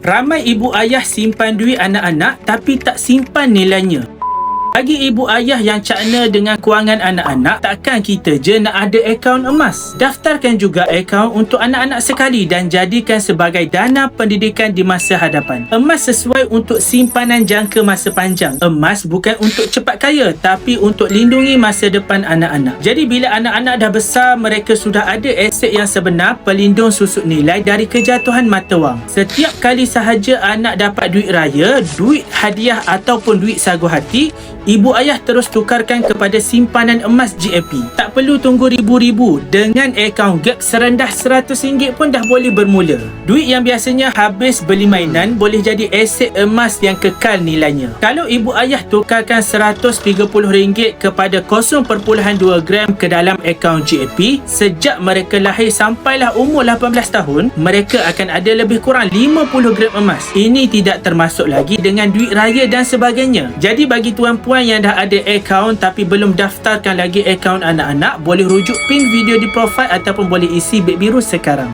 Ramai ibu ayah simpan duit anak-anak tapi tak simpan nilainya. Bagi ibu ayah yang cakna dengan kewangan anak-anak, takkan kita je nak ada akaun emas. Daftarkan juga akaun untuk anak-anak sekali dan jadikan sebagai dana pendidikan di masa hadapan. Emas sesuai untuk simpanan jangka masa panjang. Emas bukan untuk cepat kaya, tapi untuk lindungi masa depan anak-anak. Jadi bila anak-anak dah besar, mereka sudah ada aset yang sebenar, pelindung susut nilai dari kejatuhan mata wang. Setiap kali sahaja anak dapat duit raya, duit hadiah ataupun duit sagu hati, ibu ayah terus tukarkan kepada simpanan emas GAP. Tak perlu tunggu ribu-ribu. Dengan akaun GAP serendah RM100 pun dah boleh bermula. Duit yang biasanya habis beli mainan boleh jadi aset emas yang kekal nilainya. Kalau ibu ayah tukarkan RM130 kepada 0.2 gram ke dalam akaun GAP, sejak mereka lahir sampailah umur 18 tahun, mereka akan ada lebih kurang 50 gram emas. Ini tidak termasuk lagi dengan duit raya dan sebagainya. Jadi bagi tuan-puan yang dah ada akaun tapi belum daftarkan lagi akaun anak-anak, boleh rujuk pin video di profile ataupun boleh isi beg biru sekarang.